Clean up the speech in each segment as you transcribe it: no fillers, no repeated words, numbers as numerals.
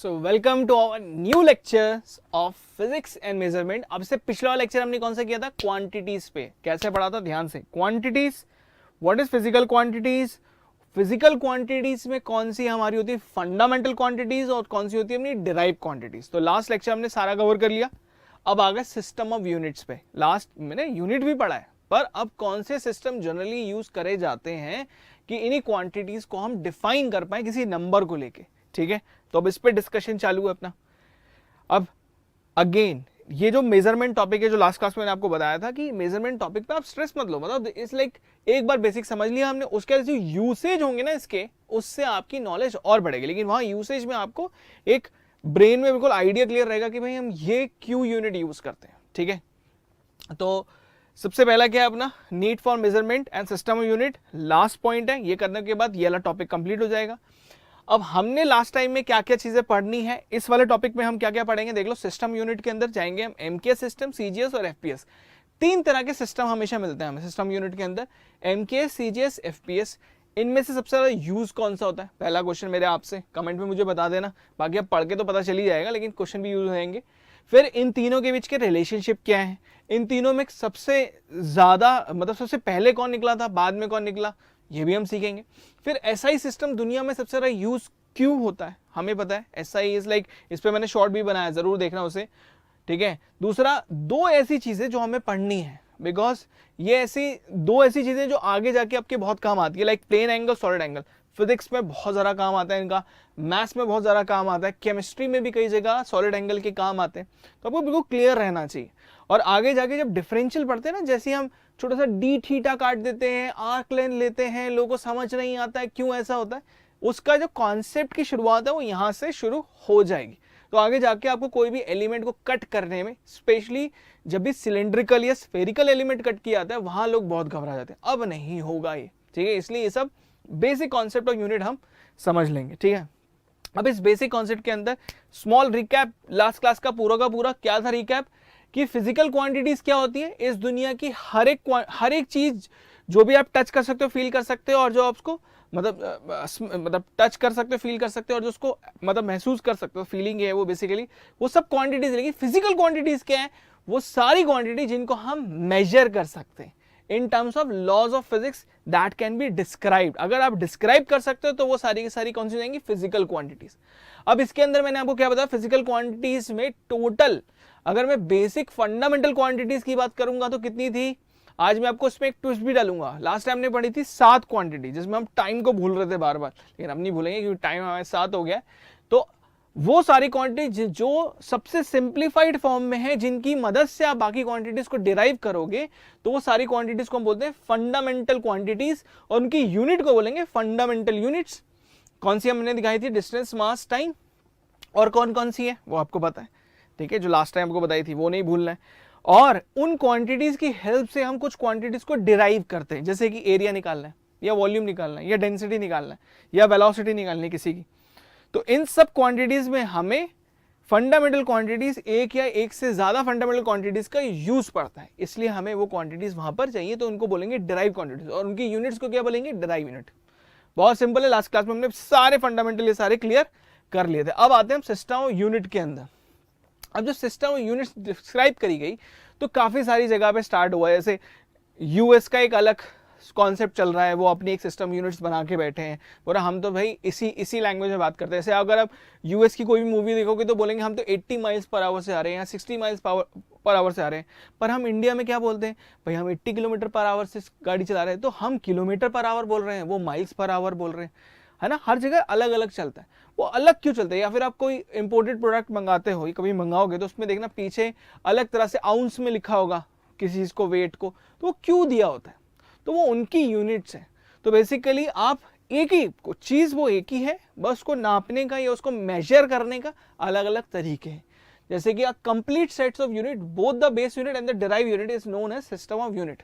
So welcome to our new lectures of physics and measurement. अब से पिछला lecture हमने कौन सा किया था? क्वांटिटीज पे। कैसे पढ़ा था? ध्यान से। Quantities, what is physical quantities? Physical quantities में कौन सी हमारी होती है फंडामेंटल क्वांटिटीज और कौन सी होती है अपनी डिराइव क्वांटिटीज। तो लास्ट लेक्चर हमने सारा कवर कर लिया। अब आ गए सिस्टम ऑफ यूनिट्स पे। लास्ट मैंने यूनिट भी पढ़ा है, पर अब कौन से सिस्टम जनरली यूज करे जाते हैं कि इन्हीं क्वांटिटीज को हम डिफाइन कर पाए किसी नंबर को लेके। ठीक है, तो अब इस पे डिस्कशन चालू है अपना। अब अगेन ये जो मेजरमेंट टॉपिक है, जो लास्ट क्लास में मैंने आपको बताया था कि मेजरमेंट टॉपिक पे आप स्ट्रेस मत लो, मतलब इट्स लाइक एक बार बेसिक समझ लिया हमने, उसके जो यूसेज होंगे ना इसके, उससे आपकी नॉलेज और बढ़ेगी। लेकिन वहां यूसेज में आपको एक ब्रेन में बिल्कुल आइडिया क्लियर रहेगा कि भाई हम ये क्यों यूनिट यूज करते हैं। ठीक है, तो सबसे पहला क्या है अपना need for measurement and system of unit. Last point है, ये करने के बाद ये वाला टॉपिक कंप्लीट हो जाएगा। अब हमने लास्ट टाइम में क्या क्या चीजें पढ़नी है, इस वाले टॉपिक में हम क्या क्या पढ़ेंगे देख लो। सिस्टम यूनिट के अंदर जाएंगे हम एमकेएस सिस्टम, सीजीएस और एफपीएस। तीन तरह के सिस्टम हमेशा मिलते हैं हमें सिस्टम यूनिट के अंदर, एमकेएस, सीजीएस, एफपीएस। इनमें से सबसे ज्यादा यूज कौन सा होता है? पहला क्वेश्चन मेरे आपसे कमेंट में मुझे बता देना, बाकी अब पढ़ के तो पता चल ही जाएगा, लेकिन क्वेश्चन भी यूज होंगे। फिर इन तीनों के बीच के रिलेशनशिप क्या है, इन तीनों में सबसे ज्यादा मतलब सबसे पहले कौन निकला था, बाद में कौन निकला, ये भी हम सीखेंगे। फिर एसआई सिस्टम दुनिया में सबसे ज्यादा यूज क्यों होता है, हमें पता है। एसआई इज लाइक, इस पे मैंने शॉर्ट भी बनाया, जरूर देखना उसे। ठीक है, दूसरा दो ऐसी चीजें जो हमें पढ़नी है, बिकॉज ये ऐसी दो ऐसी चीजें जो आगे जाके आपके बहुत काम आती है, like plane angle, solid angle. Physics में बहुत ज्यादा काम आता है इनका, मैथ्स में बहुत ज्यादा काम आता है, केमिस्ट्री में भी कई जगह सॉलिड एंगल के काम आते हैं। तो आपको बिल्कुल क्लियर रहना चाहिए। और आगे जाके जब डिफरेंशियल पढ़ते हैं ना, जैसे हम छोटा सा डी थीटा काट देते हैं, आर्क लेन लेते हैं, लोगों को समझ नहीं आता है क्यों ऐसा होता है, उसका जो कॉन्सेप्ट की शुरुआत है वो यहां से शुरू हो जाएगी। तो आगे जाके आपको कोई भी एलिमेंट को कट करने में, स्पेशली जब भी सिलेंड्रिकल या स्फेरिकल एलिमेंट कट किया जाता है, वहां लोग बहुत घबरा जाते हैं। अब नहीं होगा ये, ठीक है। इसलिए ये सब बेसिक कॉन्सेप्ट ऑफ यूनिट हम समझ लेंगे। ठीक है, अब इस बेसिक कॉन्सेप्ट के अंदर स्मॉल रिकैप, लास्ट क्लास का पूरा क्या था रिकैप, कि फिजिकल क्वांटिटीज क्या होती है इस दुनिया की। हर एक चीज जो भी आप टच कर सकते हो, फील कर सकते हो, और जो आपको मतलब टच कर सकते हो, फील कर सकते हो, और जो उसको मतलब महसूस कर सकते हो, फीलिंग है वो बेसिकली, वो सब क्वांटिटीज। लेकिन फिजिकल क्वांटिटीज क्या है? वो सारी क्वांटिटी जिनको हम मेजर कर सकते हैं in terms of laws of physics that can be described. अगर आप डिस्क्राइब कर सकते हो तो वो सारी की सारी कौन सी जाएंगी? Physical quantities. अब इसके अंदर मैंने आपको क्या बताया, फिजिकल क्वांटिटीज में टोटल अगर मैं बेसिक फंडामेंटल क्वांटिटीज की बात करूंगा तो कितनी थी? आज मैं आपको इसमें एक ट्विस्ट भी डालूंगा। लास्ट टाइम हमने पढ़ी थी 7 क्वांटिटी, जिसमें हम टाइम को भूल रहे थे बार बार, लेकिन अब नहीं भूलेंगे क्योंकि टाइम हमारे 7 हो गया। तो वो सारी क्वांटिटी जो सबसे सिंप्लीफाइड फॉर्म में है, जिनकी मदद से आप बाकी क्वांटिटीज को डिराइव करोगे, तो वो सारी क्वांटिटीज को हम बोलते हैं फंडामेंटल क्वांटिटीज, और उनकी यूनिट को बोलेंगे फंडामेंटल यूनिट्स। कौन सी हमने दिखाई थी? डिस्टेंस, मास, टाइम। और कौन कौन सी है वो आपको पता है, ठीक है, जो लास्ट टाइम आपको बताई थी, वो नहीं भूलना है। और उन क्वांटिटीज की हेल्प से हम कुछ क्वांटिटीज को डिराइव करते हैं, जैसे कि एरिया निकालना है, या वॉल्यूम निकालना है, या डेंसिटी निकालना है, या वेलोसिटी निकालनी है किसी की। तो इन सब क्वांटिटीज में हमें फंडामेंटल क्वांटिटीज, एक या एक से ज्यादा फंडामेंटल क्वांटिटीज का यूज पड़ता है, इसलिए हमें वो क्वांटिटीज वहां पर चाहिए, तो उनको बोलेंगे डिराइव क्वांटिटीज, और उनकी यूनिट्स को क्या बोलेंगे? Derive unit. बहुत सिंपल है, लास्ट क्लास में हमने सारे फंडामेंटल ये सारे क्लियर कर लिए थे। अब आते हैं हम सिस्टम यूनिट के अंदर। अब जो सिस्टम यूनिट्स डिस्क्राइब करी गई तो काफी सारी जगह पे स्टार्ट हुआ है। जैसे यूएस का एक अलग कॉन्सेप्ट चल रहा है, वो अपनी एक सिस्टम यूनिट्स बना के बैठे हैं, बोला हम तो भाई इसी लैंग्वेज में बात करते हैं। जैसे अगर आप यूएस की कोई भी मूवी देखोगे तो बोलेंगे हम तो 80 माइल्स पर आवर से आ रहे हैं, या 60 माइल्स पर आवर से आ रहे हैं। पर हम इंडिया में क्या बोलते हैं? भाई हम 80 किलोमीटर पर आवर से गाड़ी चला रहे हैं, तो हम किलोमीटर पर आवर बोल रहे हैं, वो माइल्स पर आवर बोल रहे हैं, है ना। हर जगह अलग अलग चलता है। वो अलग क्यों चलता है? या फिर आप कोई इंपोर्टेड प्रोडक्ट मंगाते हो, कभी मंगाओगे तो उसमें देखना पीछे अलग तरह से आउंस में लिखा होगा किसी चीज को, वेट को, तो वो क्यों दिया होता है? तो वो उनकी यूनिट्स है। तो बेसिकली आप एक ही चीज, वो एक ही है, बस उसको नापने का या उसको मेजर करने का अलग अलग तरीके हैं। जैसे कि a complete sets of unit, both the base unit and the derive unit is known as system of unit.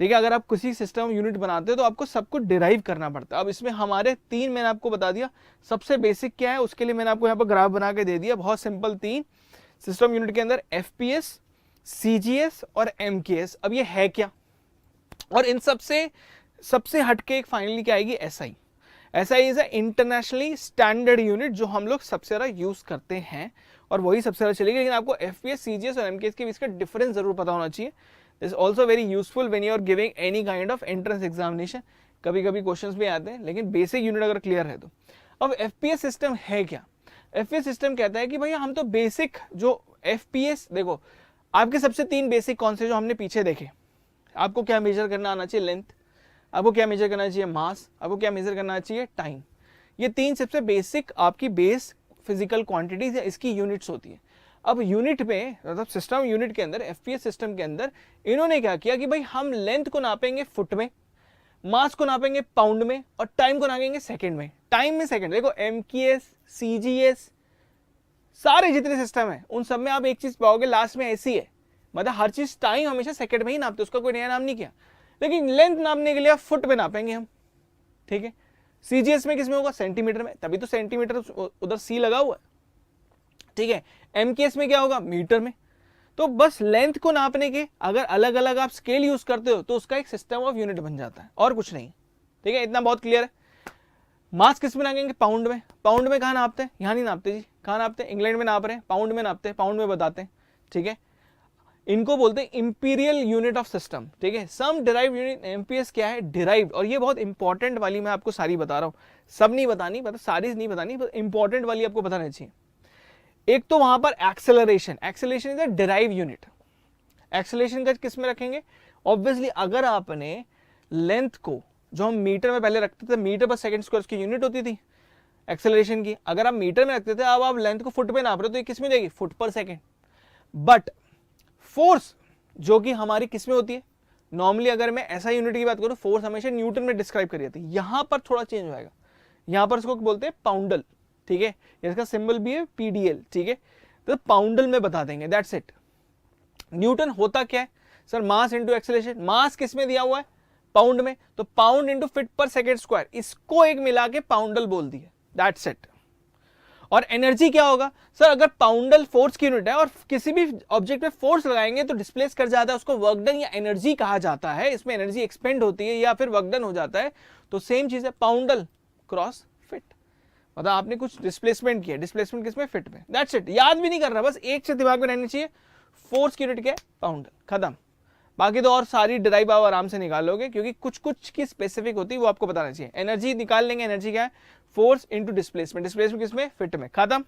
ठीक है, अगर आप किसी सिस्टम यूनिट बनाते हो तो आपको सब कुछ डिराइव करना पड़ता है। अब इसमें हमारे 3 मैंने आपको बता दिया। सबसे बेसिक क्या है उसके लिए मैंने आपको यहाँ पर ग्राफ बना के दे दिया, बहुत सिंपल 3 सिस्टम यूनिट के अंदर, एफपीएस, सीजीएस और एमकेएस। अब ये है क्या? और इन सबसे हटके एक फाइनली क्या आएगी? SI. SI is a internationally standard unit जो हम लोग सबसे ज़्यादा यूज करते हैं और वही सबसे ज़्यादा चलेगी। लेकिन आपको FPS, CGS और MKS के बीच का डिफरेंस जरूर पता होना चाहिए। This also very useful when you are giving any kind of entrance examination. कभी कभी क्वेश्चंस भी आते हैं, लेकिन बेसिक यूनिट अगर क्लियर है तो। अब FPS सिस्टम है क्या? FPS सिस्टम कहता है कि भैया हम तो बेसिक जो FPS, देखो आपके सबसे 3 बेसिक कौन से जो हमने पीछे देखे, आपको क्या मेजर करना आना चाहिए? लेंथ। आपको क्या मेजर करना चाहिए? मास। आपको क्या मेजर करना चाहिए? टाइम। ये 3 सबसे बेसिक आपकी बेस फिजिकल क्वांटिटीज या इसकी यूनिट्स होती है। अब यूनिट में मतलब सिस्टम यूनिट के अंदर, FPS सिस्टम के अंदर इन्होंने क्या किया कि भाई हम लेंथ को नापेंगे फुट में, मास को नापेंगे पाउंड में और टाइम को नापेंगे सेकंड में। टाइम में सेकंड। देखो MKS, CGS, सारे जितने सिस्टम है उन सब में आप एक चीज पाओगे लास्ट में ऐसी है, मतलब हर चीज टाइम हमेशा सेकंड में ही नापते, उसका कोई नया नाम नहीं किया। लेकिन लेंथ नापने के लिए आप फुट में नापेंगे हम, ठीक है। CGS में किस में होगा? सेंटीमीटर में, तभी तो सेंटीमीटर उधर C लगा हुआ है, ठीक है। MKS में क्या होगा? मीटर में। तो बस लेंथ को नापने के अगर अलग अलग आप स्केल यूज करते हो तो उसका एक सिस्टम ऑफ यूनिट बन जाता है और कुछ नहीं, ठीक है। इतना बहुत क्लियर है। मास किस में नापेंगे? पाउंड में। पाउंड में कहाँ नापते हैं? यहाँ नहीं नापते जी। कहाँ नापते हैं? इंग्लैंड में नाप रहे हैं, पाउंड में नापते हैं, पाउंड में बताते हैं, ठीक है। इनको बोलते हैं इंपीरियल यूनिट ऑफ सिस्टम, ठीक है। सम डिराइव यूनिट। MPS क्या है? डिराइव्ड। और ये बहुत इंपॉर्टेंट वाली मैं आपको सारी बता रहा हूँ, सब नहीं बतानी, मतलब सारी नहीं बतानी, बस इंपॉर्टेंट वाली आपको बताना चाहिए। एक तो वहां पर acceleration. Acceleration is a derive unit. Acceleration का किस में रखेंगे? ऑब्वियसली अगर आपने लेंथ को, जो हम मीटर में पहले रखते थे, मीटर पर सेकंड स्क्वायर उसकी यूनिट होती थी एक्सेलरेशन की, अगर आप मीटर में रखते थे, अब आप लेंथ को फुट पे नाप रहे हो तो ये किस में जाएगी? फुट पर सेकंड। बट फोर्स जो कि हमारी किस में होती है? नॉर्मली अगर मैं ऐसा यूनिट की बात करूं, फोर्स हमेशा न्यूटन में डिस्क्राइब करी जाती है। यहां पर थोड़ा चेंज हो जाएगा, यहां पर इसको बोलते हैं पाउंडल, ठीक है। इसका सिंबल भी है PDL, ठीक है। तो पाउंडल में बता देंगे, दैट्स इट। न्यूटन होता क्या है sir? Mass into acceleration. Mass किस में दिया हुआ है? पाउंड में, तो pound into feet per second square, इसको एक मिला के पाउंडल बोल दिया, दैट्स इट। और एनर्जी क्या होगा सर? अगर पाउंडल फोर्स की यूनिट है और किसी भी ऑब्जेक्ट पे फोर्स लगाएंगे तो डिस्प्लेस कर जाता है, उसको वर्क डन या एनर्जी कहा जाता है। इसमें एनर्जी एक्सपेंड होती है या फिर वर्क डन हो जाता है। तो सेम चीज है पाउंडल क्रॉस फिट, मतलब आपने कुछ डिस्प्लेसमेंट किया, डिस्प्लेसमेंट किसमें? फिट में, दैट्स इट। याद भी नहीं करना, बस एक से दिमाग में रहनी चाहिए, फोर्स की यूनिट क्या है? पाउंडल, खत्म। बाकी तो और सारी डिराइव आप आराम से निकाल लोगे, क्योंकि कुछ कुछ की स्पेसिफिक होती है, वो आपको बताना चाहिए। एनर्जी निकाल लेंगे, एनर्जी क्या है? फोर्स इंटू डिस्प्लेसमेंट, डिस्प्लेसमेंट किसमें? फिट में, खत्म।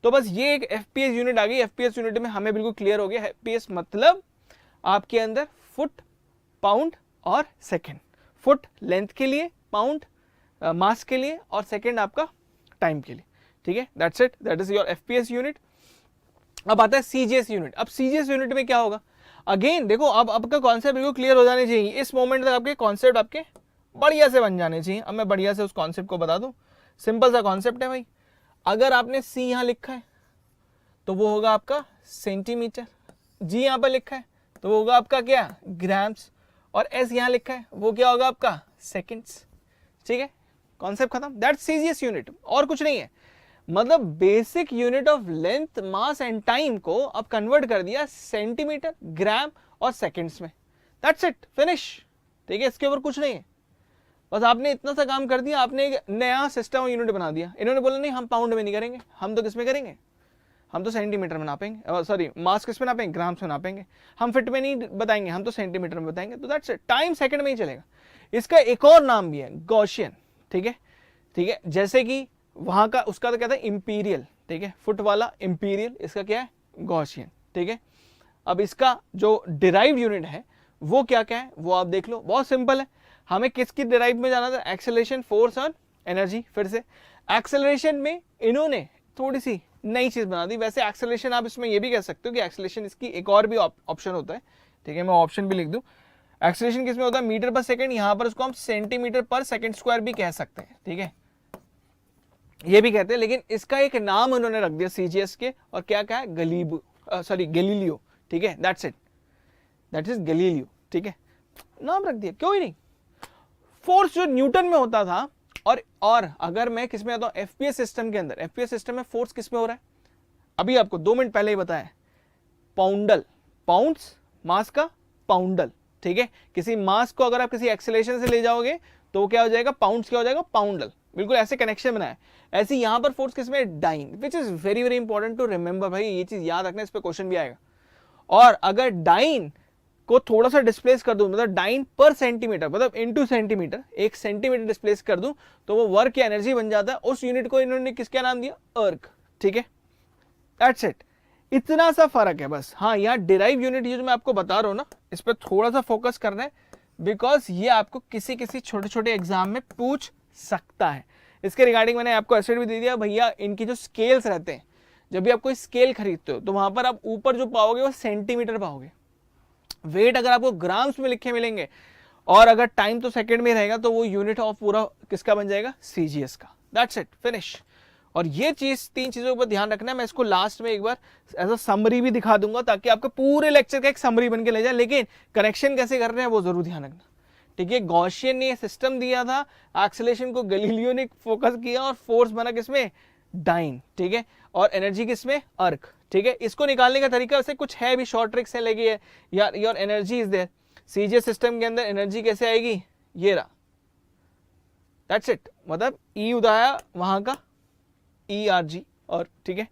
तो बस ये एक FPS यूनिट आ गई। FPS यूनिट में हमें बिल्कुल क्लियर हो गया। FPS मतलब आपके अंदर फुट, पाउंड और सेकेंड। फुट लेंथ के लिए, पाउंड मास के लिए और सेकेंड आपका टाइम के लिए, ठीक है। That's it, that is your FPS unit. अब आता है CGS यूनिट। अब CGS यूनिट में क्या होगा? अगेन देखो, अब आपका कॉन्सेप्ट बिल्कुल क्लियर हो जाने चाहिए। इस मोमेंट तक आपके कॉन्सेप्ट आपके बढ़िया से बन जाने चाहिए। अब मैं बढ़िया से उस कॉन्सेप्ट को बता दूं। सिंपल सा कॉन्सेप्ट है भाई। अगर आपने C यहां लिखा है तो वो होगा आपका सेंटीमीटर, G यहां पर लिखा है तो वो होगा आपका क्या? ग्राम्स, और S यहां लिखा है वो क्या होगा आपका? सेकेंड्स, ठीक है। कॉन्सेप्ट खत्म, दैट्स CGS यूनिट, और कुछ नहीं है। मतलब basic unit of length, mass and time को अब कन्वर्ट कर दिया सेंटीमीटर, ग्राम और सेकंड्स में, दैट्स इट, फिनिश, ठीक है। इसके ऊपर कुछ नहीं है, बस आपने इतना सा काम कर दिया, आपने एक नया सिस्टम यूनिट बना दिया। इन्होंने बोला नहीं हम पाउंड में नहीं करेंगे, हम तो किस में करेंगे? हम तो सेंटीमीटर में नापेंगे, सॉरी मास किस में नापेंगे? ग्राम्स में नापेंगे। हम फिट में नहीं बताएंगे, हम तो सेंटीमीटर में बताएंगे। तो दैट्स इट, टाइम सेकंड में ही चलेगा। इसका एक और नाम भी है, गॉसियन, ठीक है, ठीक है। जैसे कि वहां का उसका तो कहता है इंपीरियल, ठीक है, फुट वाला इंपीरियल, इसका क्या है? गॉसियन, ठीक है। अब इसका जो डिराइव यूनिट है वो क्या क्या है वो आप देख लो, बहुत सिंपल है। हमें किसकी डिराइव में जाना था? एक्सेलरेशन, फोर्स और एनर्जी। फिर से एक्सेलरेशन में इन्होंने थोड़ी सी नई चीज बना दी। वैसे एक्सेलरेशन आप इसमें ये भी कह सकते हो कि एक्सेलरेशन इसकी एक और भी ऑप्शन होता है, ठीक है, मैं ऑप्शन भी लिख दूं। एक्सेलरेशन किसमें होता है? मीटर पर सेकंड, यहां पर उसको हम सेंटीमीटर पर सेकंड स्क्वायर भी कह सकते हैं, ठीक है, ये भी कहते हैं। लेकिन इसका एक नाम उन्होंने रख दिया CGS के, और क्या क्या है? गैलीलियो, ठीक है, that's it, that is Galileo, ठीक है, नाम रख दिया, क्यों ही नहीं। फोर्स जो न्यूटन में होता था, और अगर मैं किस में आता हूं? FPS सिस्टम के अंदर। FPS सिस्टम में फोर्स किस में हो रहा है? अभी आपको 2 मिनट पहले ही बताया, पाउंडल, पाउंड्स, मास का पाउंडल, ठीक है। किसी मास को अगर आप किसी एक्सेलरेशन से ले जाओगे तो क्या हो जाएगा, पाउंड्स क्या हो जाएगा, पाउंडल। बिल्कुल ऐसे कनेक्शन बनाए। ऐसे यहां पर फोर्स किसमें, dyne, which is very very important to remember. भाई ये चीज याद रखना, इस पे क्वेश्चन भी आएगा। और अगर डाइन को थोड़ा सा डिस्प्लेस कर दूं, मतलब डाइन पर सेंटीमीटर, मतलब इनटू सेंटीमीटर, 1 सेंटीमीटर डिस्प्लेस कर दूं, तो वो वर्क या एनर्जी बन जाता है। उस यूनिट को इन्होंने किसका नाम दिया, अर्क। ठीक है, दैट्स इट, इतना सा फर्क है बस। हाँ, यहाँ डिराइव यूनिट जो मैं आपको बता रहा हूँ ना, इस पर थोड़ा सा फोकस करना है, बिकॉज ये आपको किसी किसी छोटे छोटे एग्जाम में पूछ सकता है। इसके रिगार्डिंग मैंने आपको एस्टेट भी दे दिया भैया। इनकी जो स्केल्स रहते हैं, जब भी आप कोई स्केल खरीदते हो तो वहां पर आप ऊपर जो पाओगे वो सेंटीमीटर पाओगे, वेट अगर आपको ग्राम्स में लिखे मिलेंगे, और अगर टाइम तो सेकंड में रहेगा, तो वो यूनिट ऑफ पूरा किसका बन जाएगा, सीजीएस का। That's it, finish. और ये चीज, 3 चीजों पर ध्यान रखना है। मैं इसको लास्ट में एक बार ऐसा समरी भी दिखा दूंगा, ताकि आपके पूरे लेक्चर का एक समरी बन के ले जाए, लेकिन कनेक्शन कैसे कर रहे हैं वो जरूर ध्यान रखना। ठीक है, गॉसियन ने सिस्टम दिया था, एक्सेलरेशन को गैलीलियो ने फोकस किया, और फोर्स बना किसमें, डाइन। ठीक है, और एनर्जी किसमें, अर्क। ठीक है, इसको निकालने का तरीका वैसे कुछ है भी, शॉर्ट ट्रिक्स है, लगी है यार। Your energy is there, CGS system के अंदर एनर्जी कैसे आएगी, ये रहा, दैट्स इट। मतलब ई उदाया वहां का ERG, और ठीक है,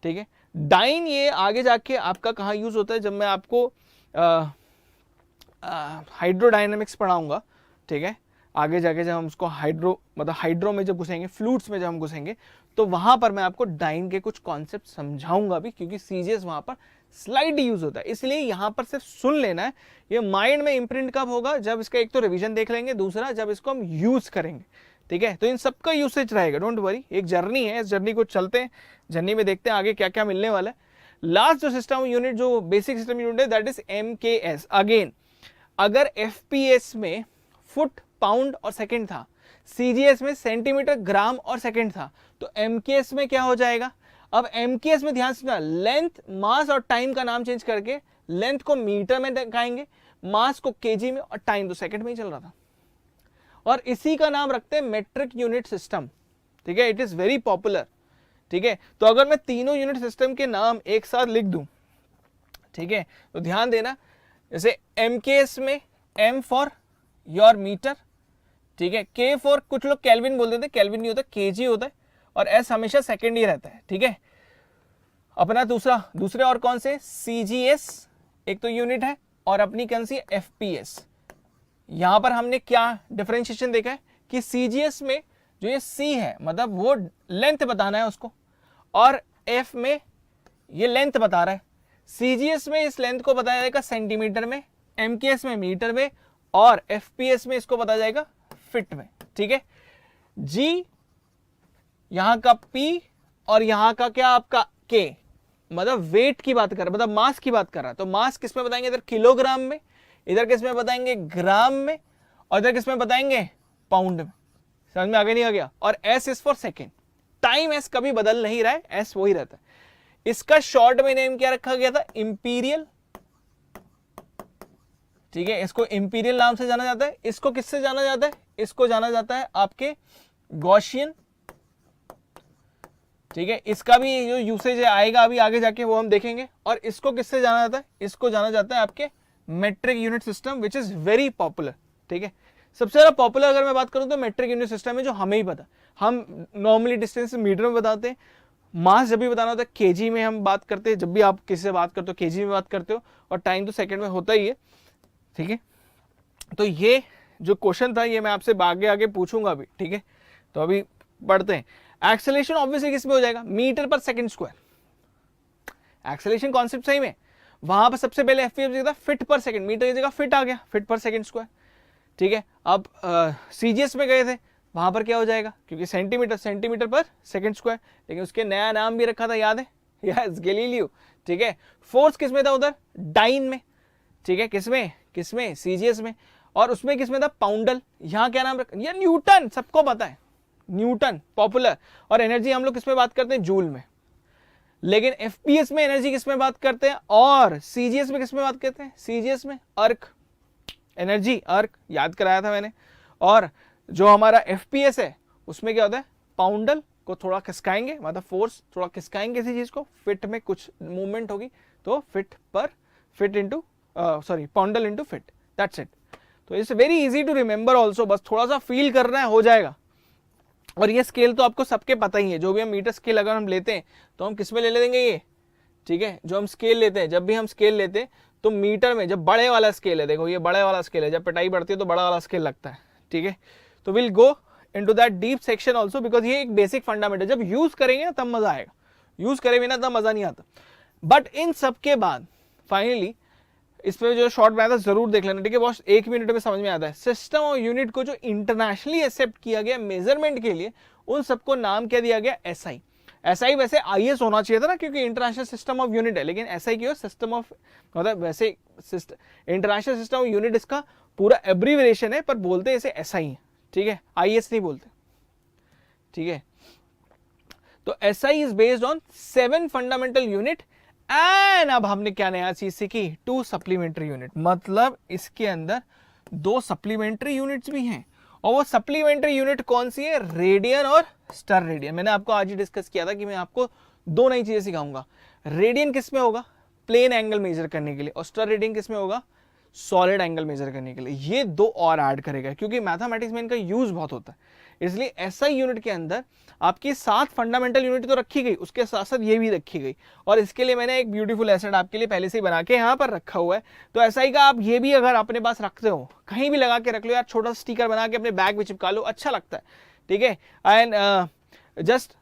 ठीक है। डाइन ये आगे जाके आपका कहाँ यूज होता है, जब मैं आपको हाइड्रोडायनेमिक्स पढ़ाऊंगा। ठीक है, आगे जाके जब हम उसको मतलब हाइड्रो में जब घुसेंगे, फ्लूइड्स में जब हम घुसेंगे, तो वहां पर मैं आपको डाइन के कुछ कॉन्सेप्ट समझाऊंगा भी, क्योंकि सीजीएस वहां पर स्लाइड यूज होता है। इसलिए यहां पर सिर्फ सुन लेना है। ये माइंड में इंप्रिंट कब होगा, जब इसका एक तो रिवीजन देख लेंगे, दूसरा जब इसको हम यूज करेंगे। ठीक है, तो इन सबका यूसेज रहेगा, डोंट वरी। एक जर्नी है, इस जर्नी को चलते हैं, जर्नी में देखते हैं आगे क्या क्या मिलने वाला है। लास्ट जो सिस्टम यूनिट, जो बेसिक सिस्टम यूनिट है, दैट इज MKS। अगेन, अगर FPS में फुट, पाउंड और सेकंड था, CGS में सेंटीमीटर, ग्राम और सेकंड था, तो MKS में क्या हो जाएगा। अब MKS में ध्यान से, लेंथ, मास और टाइम का नाम चेंज करके लेंथ को मीटर में दिखाएंगे, मास को केजी में, और टाइम तो सेकंड में ही चल रहा था, और इसी का नाम रखते हैं मेट्रिक यूनिट सिस्टम। ठीक है, इट इज वेरी पॉपुलर। ठीक है, तो अगर मैं तीनों यूनिट सिस्टम के नाम एक साथ लिख दूं, ठीक है, तो ध्यान देना, जैसे MKS में M फॉर योर मीटर, ठीक है, K फॉर कुछ लोग केल्विन बोल देते हैं, केल्विन नहीं होता, केजी होता है, और S हमेशा सेकंड ही रहता है। ठीक है, अपना दूसरे और कौन से, CGS एक तो यूनिट है, और अपनी कौन सी, FPS। यहां पर हमने क्या डिफरेंशिएशन देखा है कि CGS में जो ये C है, मतलब वो लेंथ बताना है उसको, और F में ये लेंथ बता रहा है। CGS में इस लेंथ को बताया जाएगा सेंटीमीटर में, MKS में मीटर में, और FPS में इसको बताया जाएगा फिट में। ठीक है, G यहां का P, और यहां का क्या आपका K, मतलब वेट की बात कर रहा है, मतलब मास की बात कर रहा है। तो मास किस में बताएंगे, इधर किलोग्राम में, इधर किस में बताएंगे, ग्राम में, और इधर किस में बताएंगे, पाउंड में। समझ में आगे नहीं आ गया। और S is for second. Time S कभी बदल नहीं रहा है, S वही रहता है। इसका शॉर्ट में नेम क्या रखा गया था, इंपीरियल। ठीक है, इसको इंपीरियल नाम से जाना जाता है। इसको किससे जाना जाता है, इसको जाना जाता है आपके गॉसियन। ठीक है, इसका भी जो यूसेज आएगा अभी आगे जाके वो हम देखेंगे। और इसको किससे जाना जाता है, इसको जाना जाता है आपके metric unit system, which is very popular. ठीक है, सबसे ज्यादा पॉपुलर अगर मैं बात करूं तो मेट्रिक यूनिट सिस्टम है, जो हमें ही पता। हम नॉर्मली डिस्टेंस मीटर में बताते हैं, मास जब भी बताना होता है केजी में हम बात करते हैं, जब भी आप किसी से बात करते हो केजी में बात करते हो, और टाइम तो सेकंड में होता ही है। ठीक है, तो ये जो क्वेश्चन था ये मैं आपसे आगे आगे पूछूंगा अभी। ठीक है, तो अभी पढ़ते हैं। एक्सेलरेशन ऑब्वियसली किसमें हो जाएगा, मीटर पर सेकंड स्क्वायर। एक्सेलरेशन कॉन्सेप्ट सही में, वहां पर सबसे पहले FPS था फीट पर सेकंड, मीटर की जगह फीट आ गया, फीट पर सेकंड स्क्वायर। ठीक है, अब CGS में गए थे, वहां पर क्या हो जाएगा, क्योंकि सेंटीमीटर पर सेकंड स्क्वायर, लेकिन उसके नया नाम भी रखा था, याद है, यस, गैलीलियो। ठीक है, फोर्स किसमें था उधर, डाइन में। ठीक है, किसमें CGS में, और उसमें किसमें था, पाउंडल। यहां क्या नाम रखा, ये न्यूटन, सबको पता है, न्यूटन पॉपुलर। और एनर्जी हम लोग किसमें बात करते हैं, जूल में। लेकिन FPS में एनर्जी किसमें बात करते हैं, और CGS में किसमें बात करते हैं, CGS में अर्क, एनर्जी अर्क, याद कराया था मैंने। और जो हमारा FPS है उसमें क्या होता है, पाउंडल को थोड़ा खिसकाएंगे, मतलब फोर्स थोड़ा खिसकाएंगे किसी चीज को, फिट में कुछ मूवमेंट होगी, तो foot into poundal into foot, that's it. तो it's very easy to remember also, बस थोड़ा सा फील करना है, हो जाएगा। और ये स्केल तो आपको सबके पता ही है, जो भी हम मीटर स्केल अगर हम लेते हैं तो हम किस में ले लेंगे ये, ठीक है, जो हम स्केल लेते हैं, जब भी हम स्केल लेते हैं तो मीटर में, जब बड़े वाला स्केल है, देखो ये बड़े वाला स्केल है, जब पिटाई बढ़ती है तो बड़ा वाला स्केल लगता है, ठीक है। तो will go into that deep section also, because ये एक बेसिक फंडामेंटल, जब यूज करेंगे ना तब मजा आएगा, यूज करेंगे ना तब मजा नहीं आता। बट इन सब के बाद फाइनली इस पे जो शॉर्ट बनाया था जरूर देख लेना, ठीक है, बॉस 1 मिनट में समझ में आता है। सिस्टम ऑफ यूनिट को जो इंटरनेशनली एक्सेप्ट किया गया मेजरमेंट के लिए, उन सबको नाम क्या दिया गया, एसआई। एसआई वैसे आईएस होना चाहिए था ना, क्योंकि इंटरनेशनल सिस्टम ऑफ यूनिट है, लेकिन एसआई की सिस्टम ऑफ, मतलब वैसे इंटरनेशनल सिस्टम ऑफ यूनिट इसका पूरा एब्रीविएशन है, पर बोलते इसे एसआई है, ठीक है, आईएस नहीं बोलते, ठीक है। तो SI is based on 7 fundamental unit and अब हमने क्या नया चीज सीखी, 2 सप्लीमेंट्री यूनिट, मतलब इसके अंदर 2 सप्लीमेंट्री यूनिट्स भी हैं। और वो सप्लीमेंट्री यूनिट कौन सी है, रेडियन और स्टर रेडियन। मैंने आपको आज ही डिस्कस किया था कि मैं आपको 2 नई चीजें सिखाऊंगा। रेडियन किस में होगा, प्लेन एंगल मेजर करने के लिए, और स्टर रेडियन किस में होगा, सॉलिड एंगल मेजर करने के लिए। ये 2 और ऐड करेगा, क्योंकि मैथमेटिक्स में इनका यूज बहुत होता है। इसलिए एसआई यूनिट के अंदर आपकी 7 फंडामेंटल यूनिट तो रखी गई, उसके साथ साथ ये भी रखी गई, और इसके लिए मैंने एक ब्यूटीफुल एसेट आपके लिए पहले से ही बना के यहाँ पर रखा हुआ है। तो एसआई का आप ये भी अगर अपने पास रखते हो, कहीं भी लगा के रख लो यार, छोटा स्टिकर बना के अपने बैग में चिपका लो, अच्छा लगता है, ठीक है। And just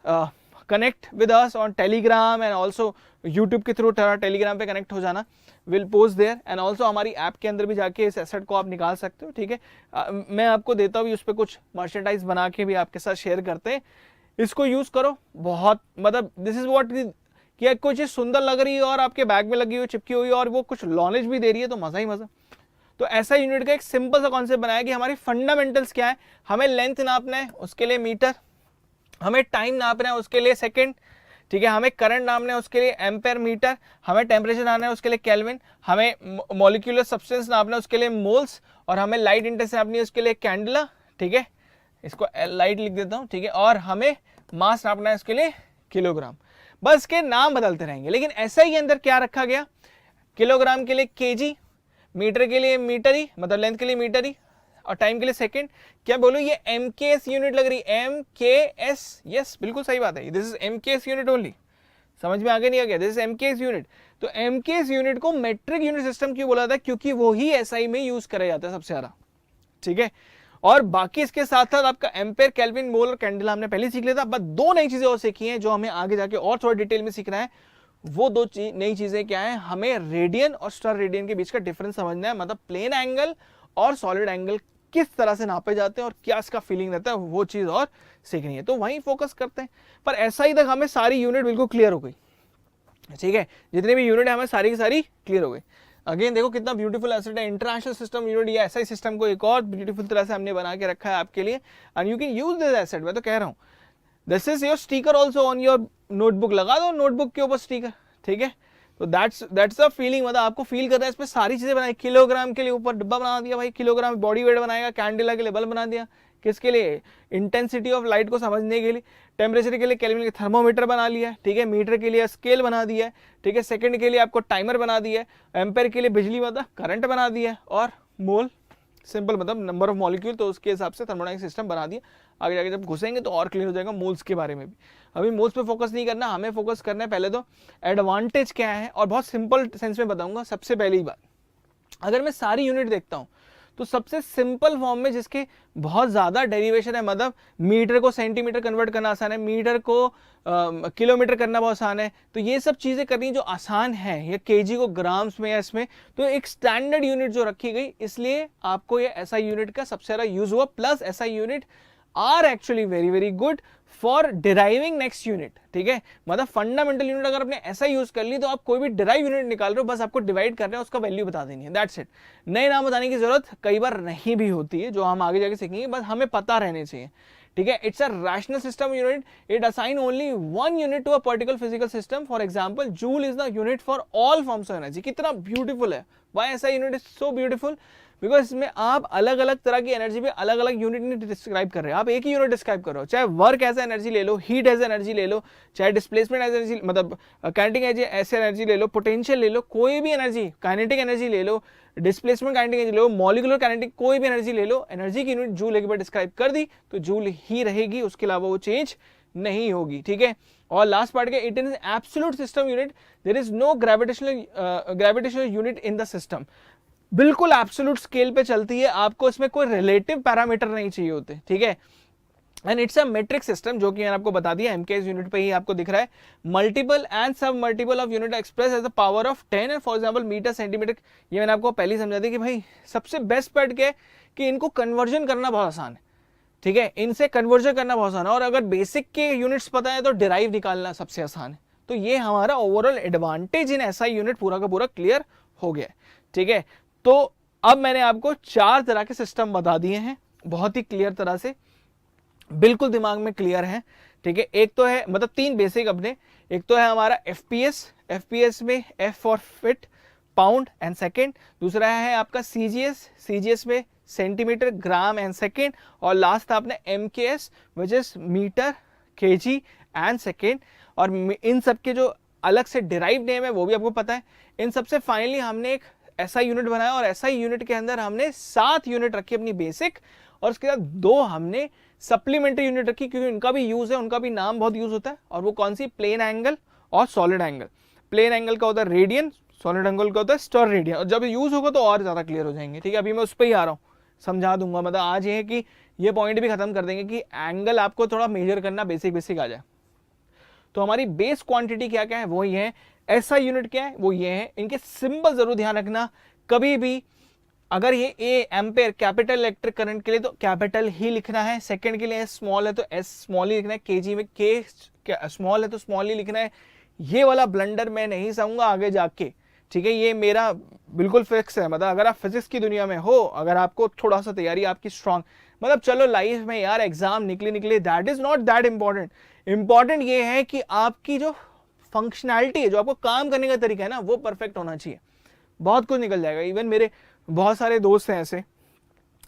connect with us on Telegram and also YouTube के थ्रू टेलीग्राम पे कनेक्ट हो जाना, will post there, and also हमारी ऐप के अंदर भी जाके इस एसेट को आप निकाल सकते हो, ठीक है। मैं आपको देता हूँ उस पर कुछ मर्चेंडाइज बना के भी आपके साथ शेयर करते हैं, इसको यूज करो। बहुत मतलब दिस इज व्हाट कि कोई चीज सुंदर लग रही है और आपके बैग में लगी हुई, चिपकी हुई, और वो कुछ नॉलेज भी दे रही है, तो मजा ही मजा। तो ऐसा यूनिट का एक सिंपल सा कॉन्सेप्ट बनाया कि हमारी फंडामेंटल्स क्या है, हमें लेंथ नापना है उसके लिए मीटर, हमें टाइम नापना है उसके लिए सेकेंड, ठीक है, हमें करंट नापना है उसके लिए एम्पेयर मीटर, हमें टेम्परेचर नापना है उसके लिए केल्विन, हमें मॉलिक्यूलर सब्सटेंस नापना है उसके लिए मोल्स, और हमें लाइट इंटेंसिटी नापनी है उसके लिए कैंडला, ठीक है, इसको लाइट लिख देता हूं, ठीक है, और हमें मास नापना है उसके लिए किलोग्राम। बस के नाम बदलते रहेंगे, लेकिन ऐसा ही अंदर क्या रखा गया, किलोग्राम के लिए केजी, मीटर के लिए मीटरी, मतलब लेंथ के लिए मीटरी, और टाइम के लिए सेकंड। क्या बोलो, ये एमकेएस यूनिट लग रही, एमकेएस, यस बिल्कुल सही बात है, this is MKS unit only, समझ में आगे नहीं आ गया, दिस इज एमकेएस यूनिट। तो एमकेएस यूनिट को मेट्रिक यूनिट सिस्टम क्यों बोला था, क्योंकि वो ही एसआई में यूज करा जाता है सबसे ज्यादा, ठीक है। और बाकी इसके साथ साथ आपका एम्पेयर, केल्विन, मोल और कैंडला हमने पहले सीख लिया था, बस 2 नई चीजें और सीखी हैं जो हमें आगे जाके और थोड़ा डिटेल में सीखना है। वो 2 नई चीजें क्या है, हमें रेडियन और स्टर रेडियन के बीच का डिफरेंस समझना है, मतलब प्लेन एंगल और सॉलिड एंगल किस तरह से नापे जाते हैं और क्या इसका फीलिंग रहता है, वो चीज और सीखनी है, तो वहीं फोकस करते हैं। पर ऐसा ही तक हमें सारी यूनिट बिल्कुल क्लियर हो गई, ठीक है, जितने भी यूनिट है हमें सारी की सारी क्लियर हो गई। अगेन देखो कितना ब्यूटीफुल एसेट है, इंटरनेशनल सिस्टम यूनिट, या एसआई सिस्टम को एक और ब्यूटीफुल तरह से हमने बना के रखा है आपके लिए, and you can use this asset. मैं तो कह रहा हूँ this is your sticker also on your notebook, लगा दो नोटबुक के ऊपर स्टिकर, ठीक है। तो दैट्स द फीलिंग, मतलब आपको फील करना है, इसमें सारी चीजें बनाई, किलोग्राम के लिए ऊपर डब्बा बना दिया भाई, किलोग्राम बॉडी वेट बनाएगा, कैंडिला के लिए बल्ब बना दिया, किसके लिए, इंटेंसिटी ऑफ लाइट को समझने के लिए, टेम्परेचर के लिए केल्विन के थर्मोमीटर बना लिया, ठीक है, मीटर के लिए स्केल बना दिया है, ठीक है, सेकंड के लिए आपको टाइमर बना दिया है, एम्पेयर के लिए बिजली मतलब करंट बना दिया है, और मोल सिंपल मतलब नंबर ऑफ मॉलिक्यूल, तो उसके हिसाब से थर्मोडायनामिक सिस्टम बना दिया। आगे जाके जब घुसेंगे तो और क्लियर हो जाएगा मोल्स के बारे में भी। अभी मोल्स पे फोकस नहीं करना, हमें फोकस करना है पहले तो एडवांटेज क्या है, और बहुत सिंपल सेंस में बताऊंगा। सबसे पहली बात, अगर मैं सारी यूनिट देखता हूं तो सबसे सिंपल फॉर्म में जिसके बहुत ज्यादा डेरिवेशन है, मतलब मीटर को सेंटीमीटर कन्वर्ट करना आसान है, मीटर को किलोमीटर करना बहुत आसान है, तो ये सब चीजें करनी जो आसान है, या केजी को ग्राम्स में या इसमें, तो एक स्टैंडर्ड यूनिट जो रखी गई, इसलिए आपको ये एसआई यूनिट का सबसे ज्यादा यूज हुआ। Plus SI unit are actually very very good for deriving next unit, ठीक है, मतलब फंडामेंटल यूनिट अगर आपने ऐसा यूज कर ली तो आप कोई भी डिराइव यूनिट निकाल रहे हो, बस आपको डिवाइड कर रहे हैं, उसका वैल्यू बता देनी है, दैट्स इट। नए नाम बताने की जरूरत कई बार नहीं भी होती है, जो हम आगे जाके सीखेंगे, बस हमें पता रहने चाहिए, ठीक है। It's a rational system unit, it assign only 1 unit to a particular physical system. For example, joule is the unit for all forms of energy. कितना ब्यूटीफुल है, व्हाई ऐसा unit is so beautiful, because इसमें आप अलग अलग तरह की energy पे अलग अलग यूनिट नहीं डिस्क्राइब कर रहे हो, आप एक ही यूनिट डिस्क्राइब कर रहे हो। चाहे वर्क एज एनर्जी ले लो, हीट एज एनर्जी ले लो, चाहे डिस्प्लेसमेंट एज एनर्जी, मतलब काइनेटिक एज ऐसे एनर्जी ले लो, पोटेंशियल ले लो, कोई भी एनर्जी, काइनेटिक एनर्जी ले लो, डिस्प्लेसमेंट काइनेटिक एनर्जी ले लो, मॉलिक्यूलर काइनेटिक, कोई भी एनर्जी ले लो, एनर्जी की यूनिट जूल एक बार डिस्क्राइब कर दी तो जूल ही रहेगी, उसके अलावा वो चेंज नहीं होगी, ठीक है। और लास्ट पार्ट के, it is absolute system unit, there is no gravitational unit in the system, बिल्कुल एब्सोल्यूट स्केल पे चलती है, आपको इसमें कोई रिलेटिव पैरामीटर नहीं चाहिए होते, ठीक है। And it's a metric system, जो कि मैंने आपको बता दिया, एमकेएस यूनिट पे ही आपको दिख रहा है। Multiple and sub multiple of unit express as the power of 10 and for example metre centimetre. ये मैंने आपको पहले ही समझा दिया कि भाई सबसे बेस्ट पार्ट क्या है कि इनको कन्वर्जन करना बहुत आसान है, ठीक है, इनसे कन्वर्जन करना बहुत आसान है, और अगर बेसिक के यूनिट्स पता है तो डिराइव निकालना सबसे आसान है। तो ये हमारा overall advantage in SI unit पूरा का पूरा क्लियर हो गया, ठीक है। तो अब मैंने आपको 4 तरह के सिस्टम बता दिए हैं, बहुत ही क्लियर तरह से, बिल्कुल दिमाग में क्लियर है, ठीक है। एक तो है, मतलब 3 बेसिक अपने, एक तो है हमारा एफपीएस, एफपीएस में F for foot, pound and second. दूसरा है आपका सीजीएस, सीजीएस में सेंटीमीटर, ग्राम एंड सेकेंड। और लास्ट था अपने MKS which is metre, KG and second. और इन सब के जो अलग से डिराइव नेम है वो भी आपको पता है। इन सबसे फाइनली हमने एक ऐसा यूनिट बनाया, और ऐसा यूनिट के अंदर हमने 7 यूनिट रखी अपनी बेसिक, और उसके बाद 2 हमने सप्लीमेंट्री यूनिट रखी, क्योंकि उनका भी यूज है, उनका भी नाम बहुत यूज होता है। और वो कौन सी, प्लेन एंगल और सॉलिड एंगल। प्लेन एंगल का होता है रेडियन, सॉलिड एंगल का होता है स्टर रेडियन। और जब यूज होगा तो और ज्यादा क्लियर हो जाएंगे, ठीक है। अभी मैं उस पर ही आ रहा हूँ, समझा दूंगा, मतलब आज ये है कि ये पॉइंट भी खत्म कर देंगे कि एंगल आपको थोड़ा मेजर करना बेसिक आ जाए। तो हमारी बेस क्वांटिटी क्या क्या है, वो ये है। ऐसा यूनिट क्या है, वो ये है। इनके सिंबल जरूर ध्यान रखना, कभी भी अगर ये ए एम्पेयर कैपिटल इलेक्ट्रिक करंट के लिए तो कैपिटल ही लिखना है, सेकंड के लिए स्मॉल है तो एस स्मॉल ही लिखना है, केजी में के स्मॉल है तो स्मॉल ही लिखना है। ये वाला ब्लंडर मैं नहीं चाहूंगा आगे जाके, ठीक है। ये मेरा बिल्कुल फिक्स है, मतलब अगर आप फिजिक्स की दुनिया में हो, अगर आपको थोड़ा सा तैयारी आपकी स्ट्रांग, मतलब चलो लाइफ में यार एग्जाम निकले, that is not that important. Important ये है कि आपकी जो फंक्शनैलिटी है, जो आपको काम करने का तरीका है ना, वो परफेक्ट होना चाहिए, बहुत कुछ निकल जाएगा। इवन मेरे बहुत सारे दोस्त हैं ऐसे,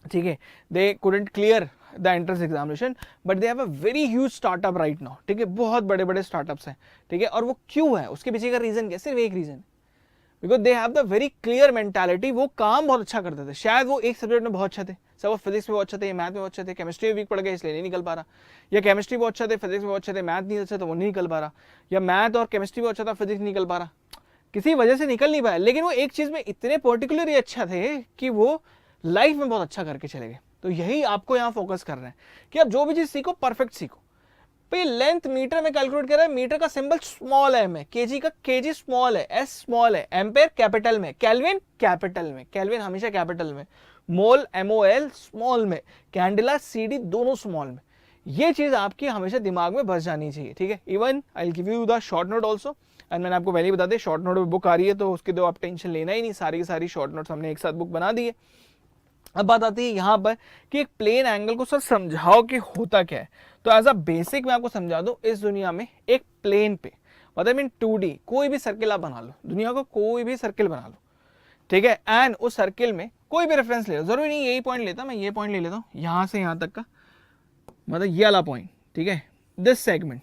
ठीक है, they couldn't clear the entrance examination but they have a very huge startup right now, ठीक है, बहुत बड़े बड़े स्टार्टअप्स हैं, ठीक है। और वो क्यों है, उसके पीछे का रीजन क्या, सिर्फ एक reason, because they have the very clear mentality. वो काम बहुत अच्छा करते थे, शायद वो एक सब्जेक्ट में बहुत अच्छे थे, सब वो फिजिक्स में बहुत अच्छे थे, मैथ में बहुत अच्छे थे, केमिस्ट्री में वीक पड़ गए इसलिए नहीं निकल पा रहा, या केमिस्ट्री बहुत अच्छा थे, फिजिक्स में बहुत अच्छे थे, मैथ नहीं अच्छा तो वो नहीं निकल पा रहा, या मैथ और केमिस्ट्री बहुत अच्छा था, फिजिक्स नहीं निकल पा रहा, किसी वजह से निकल नहीं पाया। लेकिन वो एक चीज में इतने पर्टिकुलरली अच्छा थे कि वो लाइफ में बहुत अच्छा करके चले गए। तो यही आपको यहाँ फोकस करना है कि आप जो भी चीज सीखो परफेक्ट सीखो। भाई लेंथ मीटर में कैलकुलेट कर रहा है, मीटर का सिंबल स्मॉल है में, केजी का केजी स्मॉल है, एस स्मॉल है, एम्पेयर कैपिटल में, केल्विन कैपिटल में, केल्विन हमेशा कैपिटल में, मोल MOL स्मॉल में, कैंडेला CD दोनों स्मॉल में। ये चीज आपकी हमेशा दिमाग में बस जानी चाहिए, ठीक है। Even I will give you the short note also, and मैंने आपको पहले ही बता दिया शॉर्ट नोट बुक आ रही है, तो उसके तो आप टेंशन लेना ही नहीं, सारी की सारी शॉर्ट नोट्स हमने एक साथ बुक बना दी है। अब बात आती है यहाँ पर कि एक प्लेन एंगल को सर समझाओ कि होता क्या है। तो एज अ बेसिक मैं आपको समझा दूं, इस दुनिया में एक प्लेन पे, मतलब इन 2D कोई भी सर्किल आप बना लो, दुनिया को कोई भी सर्किल बना लो, ठीक है, एंड उस सर्किल में कोई भी रेफरेंस ले लो, जरूरी नहीं यही पॉइंट लेता, मैं ये पॉइंट ले लेता हूँ यहाँ से यहाँ तक का, मतलब ये वाला पॉइंट, ठीक है, दिस सेगमेंट,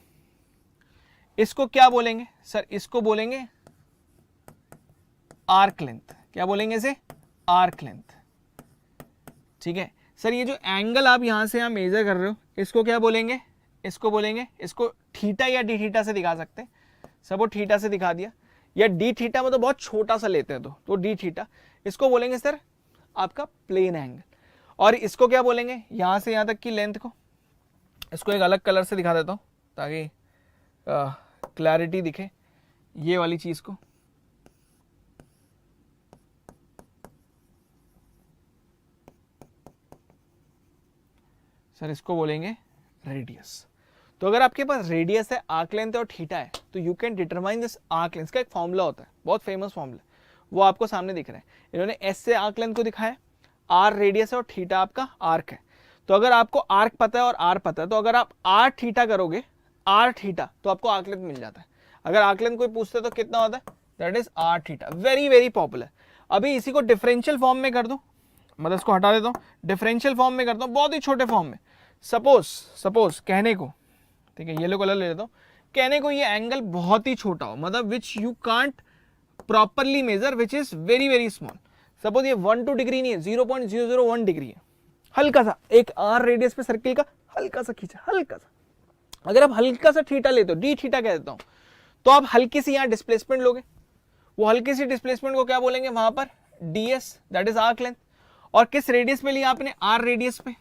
इसको क्या बोलेंगे सर, इसको बोलेंगे आर्क लेंथ। क्या बोलेंगे इसे, आर्क लेंथ, ठीक है। सर ये जो एंगल आप यहां से मेजर कर रहे हो, इसको क्या बोलेंगे, इसको बोलेंगे, इसको थीटा या डी थीटा से दिखा सकते हैं, सब वो थीटा से दिखा दिया, या डी थीटा में तो बहुत छोटा सा लेते हैं तो डी थीटा, इसको बोलेंगे सर आपका प्लेन एंगल। और इसको क्या बोलेंगे, यहां से यहां तक की लेंथ को, इसको एक अलग कलर से दिखा देता हूं ताकि क्लैरिटी दिखे, ये वाली चीज को, सर इसको बोलेंगे रेडियस। तो अगर आपके पास रेडियस है, आर्क लेंथ है और थीटा है, तो you can determine this arc length का एक फॉर्मूला होता है, बहुत फेमस फॉर्मूला, वो आपको सामने दिख रहा है। इन्होंने एस से आर्क लेंथ को दिखाया, आर रेडियस है और थीटा आपका आर्क है। तो अगर आपको आर्क पता है और आर पता है, तो अगर आप आर थीटा करोगे, आर थीटा, तो आपको आर्क लेंथ मिल जाता है। अगर आर्क लेंथ कोई पूछता है तो कितना होता है, that is R theta, very very popular. अभी इसी को डिफरेंशियल फॉर्म में कर दूं, मतलब इसको हटा देता हूँ, डिफरेंशियल फॉर्म में करता हूँ, बहुत ही छोटे फॉर्म में। सपोज कहने को, ठीक है, येलो कलर ले लेता हूँ, कहने को ये एंगल बहुत ही छोटा हो, मतलब which you can't properly measure, which is very very small. Suppose ये 1-2 डिग्री नहीं है, 0.001 डिग्री है, हल्का सा एक आर रेडियस पे सर्किल का हल्का सा खींचा, हल्का सा। अगर आप हल्का सा थीटा लेते हो, डी थीटा कह देता हूं, तो आप हल्की सी यहां डिस्प्लेसमेंट लोगे, वो हल्की सी डिस्प्लेसमेंट को क्या बोलेंगे वहां पर, ds, that is arc length. और किस रेडियस पे लिया आपने, आर रेडियस पे।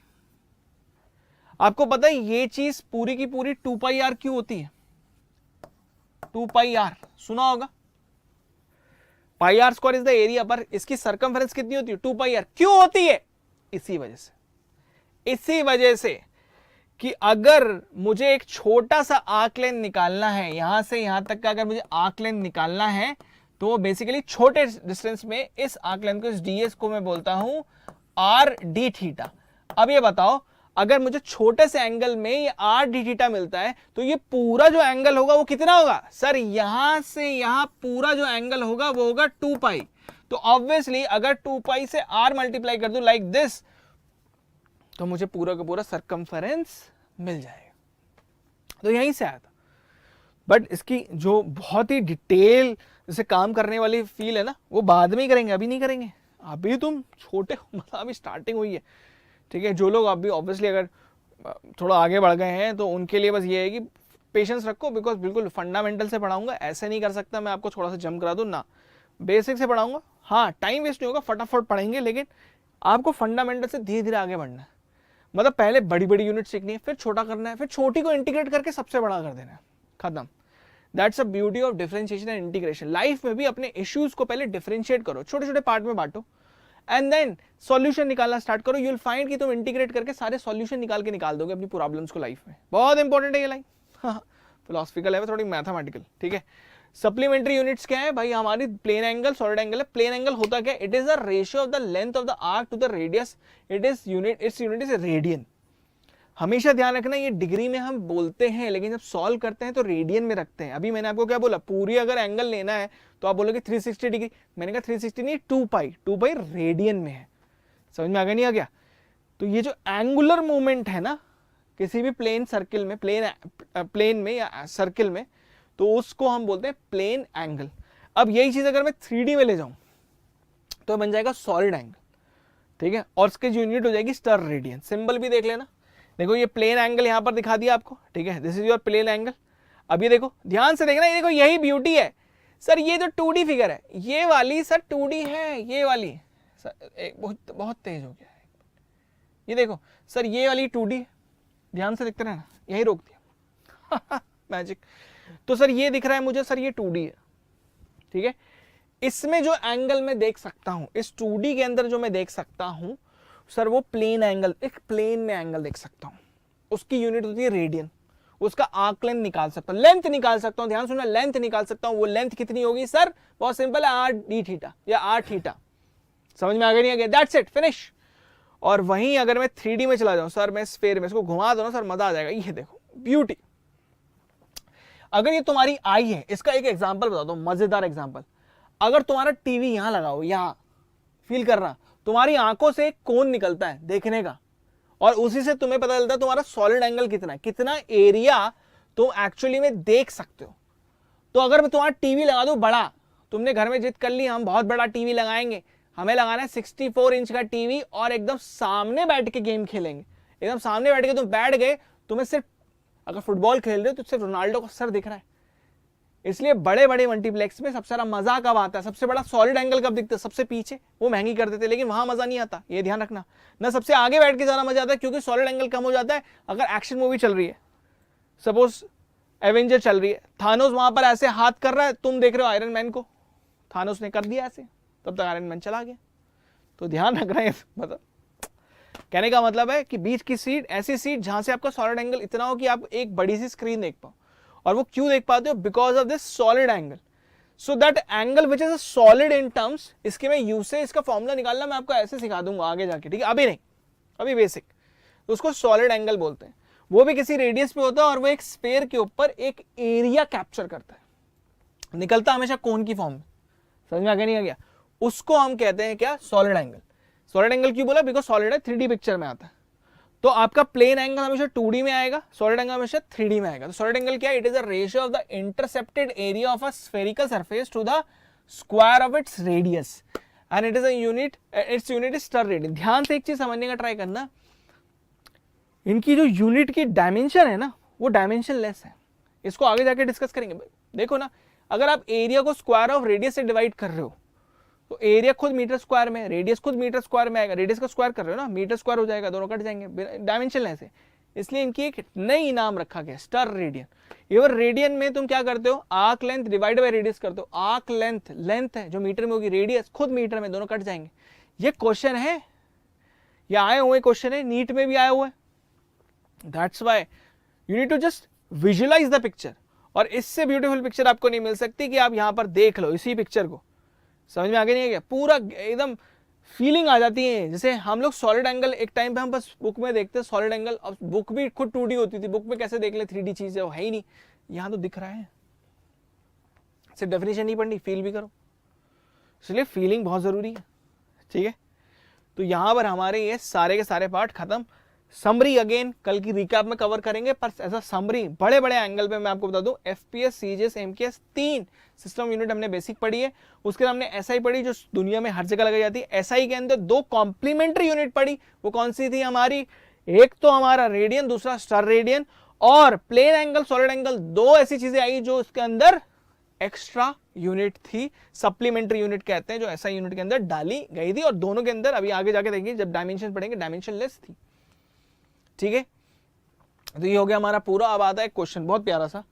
आपको पता है ये चीज पूरी की पूरी 2 पाई आर क्यों होती है, 2 पाई आर सुना होगा, pi R square is the area, पर इसकी सरकमफेरेंस कितनी होती है, 2 पाई आर। क्यों होती है, इसी वजह से, इसी वजह से कि अगर मुझे एक छोटा सा आर्क लेंथ निकालना है, यहां से यहां तक का अगर मुझे आर्क लेंथ निकालना है, तो बेसिकली छोटे डिस्टेंस में इस आर्क लेंथ को, इस ds को मैं बोलता हूं आर डी थीटा। अब ये बताओ, अगर मुझे छोटे से एंगल में ये आर डी थीटा मिलता है, तो ये पूरा जो एंगल होगा वो कितना होगा, सर यहां से यहां पूरा जो एंगल होगा वो होगा 2 पाई। तो ऑब्वियसली अगर 2 पाई से आर मल्टीप्लाई कर दूं लाइक दिस, तो मुझे पूरा का पूरा सरकमफेरेंस मिल जाएगा। तो यहीं से आया था। बट इसकी जो बहुत ही डिटेल जैसे काम करने वाली फील है ना, वो बाद में ही करेंगे, अभी नहीं करेंगे। अभी तुम छोटे हो, मतलब अभी स्टार्टिंग हुई है, ठीक है। जो लोग अभी ऑब्वियसली अगर थोड़ा आगे बढ़ गए हैं तो उनके लिए बस ये है कि पेशेंस रखो, बिकॉज बिल्कुल फंडामेंटल से पढ़ाऊंगा, ऐसे नहीं कर सकता मैं आपको थोड़ा सा जम करा दूं ना, बेसिक से पढ़ाऊंगा। हाँ टाइम वेस्ट नहीं होगा, फटाफट पढ़ेंगे, लेकिन आपको फंडामेंटल से धीरे धीरे आगे बढ़ना है। मतलब पहले बड़ी बड़ी यूनिट सीखनी है, फिर छोटा करना है, फिर छोटी को इंटीग्रेट करके सबसे बड़ा कर देना है, खत्म। That's a beauty of differentiation and integration. Life में भी अपने इश्यूज को पहले डिफरेंशिएट करो, छोटे छोटे पार्ट में बांटो, एंड देन सॉल्यूशन निकालना स्टार्ट करो। यू विल फाइंड कि तुम इंटीग्रेट करके सारे सॉल्यूशन निकाल दोगे अपनी प्रॉब्लम्स को लाइफ में। बहुत इंपॉर्टेंट है ये लाइन, फिलोसफिकल है, थोड़ी मैथमेटिकल, ठीक है। सप्लीमेंट्री यूनिट्स क्या है भाई, हमारी प्लेन एंगल, सॉलिड एंगल है। प्लेन एंगल होता क्या है, it is the ratio of the length of the arc to the radius, its unit is radian. हमेशा ध्यान रखना, ये डिग्री में हम बोलते हैं, लेकिन जब सॉल्व करते हैं तो रेडियन में रखते हैं। अभी मैंने आपको क्या बोला, पूरी अगर एंगल लेना है तो आप बोलोगे 360 डिग्री, मैंने कहा 360 नहीं, 2 पाई रेडियन में है। समझ में आ गया, नहीं आ गया? तो ये जो एंगुलर मूवमेंट है ना किसी भी प्लेन सर्किल में, प्लेन में या सर्किल में, तो उसको हम बोलते हैं प्लेन एंगल। अब यही चीज अगर मैं 3D में ले जाऊं तो बन जाएगा सॉलिड एंगल, ठीक है। और उसकी जो यूनिट हो जाएगी स्टर रेडियन। सिंबल भी देख लेना, देखो ये प्लेन एंगल यहां पर दिखा दिया आपको, ठीक है, this is your plane angle. अब ये देखो, ध्यान से देखना, ये देखो यही ब्यूटी है सर। ये जो 2D फिगर है, ये वाली सर 2D है, ये वाली सर बहुत तेज हो गया है, ये देखो सर, ये वाली 2D है, ध्यान से देखते रहना, यही रोक दिया मैजिक। तो सर ये दिख रहा है मुझे, सर ये 2D है, ठीक है। इसमें जो एंगल मैं देख सकता हूं, इस 2D के अंदर जो मैं देख सकता हूं सर, वो प्लेन एंगल, एक प्लेन में एंगल देख सकता हूं, उसकी यूनिट होती है रेडियन। उसका आर्क लेंथ निकाल सकता हूं, लेंथ निकाल सकता हूं, ध्यान सुनना, लेंथ निकाल सकता हूं। वो लेंथ कितनी होगी सर, बहुत सिंपल है, आर डी थीटा या आर थीटा। समझ में आ गया, नहीं आ गया? That's it, finish. और वहीं अगर मैं 3D में चला जाऊं सर, मैं स्फीयर में इसको घुमा दो ना सर, मजा आ जाएगा। ये देखो ब्यूटी। अगर ये तुम्हारी आई है, इसका एक एग्जांपल बता दो, मजेदार एग्जांपल। अगर तुम्हारा टीवी यहां लगाओ, यहां फील करना, तुम्हारी आंखों से एक कोन निकलता है देखने का, और उसी से तुम्हें पता चलता है तुम्हारा सॉलिड एंगल कितना है, कितना एरिया तुम एक्चुअली में देख सकते हो। तो अगर मैं तुम्हारा टीवी लगा दूं बड़ा, तुमने घर में जिद कर ली हम बहुत बड़ा टीवी लगाएंगे, हमें लगाना है 64 इंच का टीवी, और एकदम सामने बैठ के गेम खेलेंगे, एकदम सामने बैठ के तुम बैठ गए, तुम्हें सिर्फ, अगर फुटबॉल खेल रहे हो तो सिर्फ रोनाल्डो का सर दिख रहा है। इसलिए बड़े बड़े मल्टीप्लेक्स में सबसे ज्यादा मजा कब आता है, सबसे बड़ा सॉलिड एंगल कब दिखता है, सबसे पीछे। वो महंगी कर देते, लेकिन वहां मजा नहीं आता, ये ध्यान रखना ना। सबसे आगे बैठ के ज्यादा मजा आता है, क्योंकि सॉलिड एंगल कम हो जाता है अगर एक्शन मूवी चल रही है। सपोज एवेंजर चल रही है, थानोस वहां पर ऐसे हाथ कर रहा है, तुम देख रहे हो आयरन मैन को, थानोस ने कर दिया ऐसे, तब तक आयरन मैन चला गया। तो ध्यान रखना है, मतलब कहने का मतलब है कि बीच की सीट, ऐसी सीट जहां से आपका सॉलिड एंगल इतना हो कि आप एक बड़ी सी स्क्रीन देख पाओ। और वो क्यों देख पाते हो, because of this solid angle. So that angle which is a solid in terms, इसके मैं यूसेज, इसका फॉर्मूला निकालना मैं आपको ऐसे सिखा दूंगा आगे जाके, ठीक है, अभी नहीं, अभी बेसिक। तो उसको सॉलिड एंगल बोलते हैं। वो भी किसी रेडियस पे होता है, और वो एक स्फीयर के ऊपर एक एरिया कैप्चर करता है, निकलता हमेशा कोन की फॉर्म में। समझ में आ गया, नहीं आ गया? उसको हम कहते हैं क्या, सॉलिड एंगल। सॉलिड एंगल क्यों बोला? बिकॉज सॉलिड है, 3D पिक्चर में आता है। तो आपका प्लेन एंगल हमेशा 2D में आएगा, सॉलिड एंगल हमेशा 3D में आएगा। तो सॉलिड एंगल क्या है? It is a ratio of the intercepted area of a spherical surface to the square of its radius and it is a unit, its unit is steradian. ध्यान से एक चीज समझने का ट्राई करना, इनकी जो यूनिट की डायमेंशन है ना, वो डायमेंशन लेस है। इसको आगे जाके डिस्कस करेंगे। देखो ना, अगर आप एरिया को स्क्वायर ऑफ रेडियस से डिवाइड कर रहे हो तो एरिया खुद मीटर स्क्वायर में, रेडियस खुद मीटर स्क्वायर में आएगा। रेडियस का स्क्वायर कर रहे हो ना, मीटर स्क्वायर हो जाएगा, दोनों कट जाएंगे, डायमेंशन लेस है। इसलिए इनकी एक नई नाम रखा गया, स्टर रेडियन। इवन रेडियन में तुम क्या करते हो? Arc length divide by radius करते हो। आर्क लेंथ, लेंथ है जो मीटर में होगी, रेडियस खुद मीटर में, दोनों कट जाएंगे। ये क्वेश्चन है, ये आए हुए क्वेश्चन है, नीट में भी आया हुआ है। That's why you need to just visualise the picture. और इससे ब्यूटीफुल पिक्चर आपको नहीं मिल सकती कि आप यहां पर देख लो इसी पिक्चर को। समझ में आगे नहीं है क्या? पूरा एकदम फीलिंग आ जाती है। जैसे हम लोग सॉलिड एंगल एक टाइम पे हम बस बुक में देखते हैं सॉलिड एंगल, अब बुक भी खुद 2D होती थी, बुक में कैसे देख ले 3D चीज है, वो है ही नहीं, यहां तो दिख रहा है। सिर्फ डेफिनेशन नहीं पढ़नी, फील भी करो। इसलिए फीलिंग बहुत जरूरी है, ठीक है। तो यहां पर हमारे ये सारे के सारे पार्ट खत्म। समरी अगेन कल की रिकैप में कवर करेंगे, पर ऐसा समरी बड़े बड़े एंगल पे मैं आपको बता दूं, FPS, CGS, MKS 3 system unit हमने बेसिक पढ़ी है। उसके बाद हमने एसआई पढ़ी जो दुनिया में हर जगह लगाई जाती है। एसआई के अंदर 2 कॉम्प्लीमेंट्री यूनिट पढ़ी, वो कौन सी थी हमारी? एक तो हमारा रेडियन, दूसरा स्टर रेडियन। और प्लेन एंगल, सॉलिड एंगल, 2 ऐसी चीजें आई जो उसके अंदर एक्स्ट्रा यूनिट थी, सप्लीमेंट्री यूनिट कहते हैं, जो एसआई यूनिट के अंदर डाली गई थी। और दोनों के अंदर अभी आगे जाके देखेंगे जब डायमेंशन पढ़ेंगे, डायमेंशन लेस थी, ठीक है। तो ये हो गया हमारा पूरा। अब आता है क्वेश्चन बहुत प्यारा सा,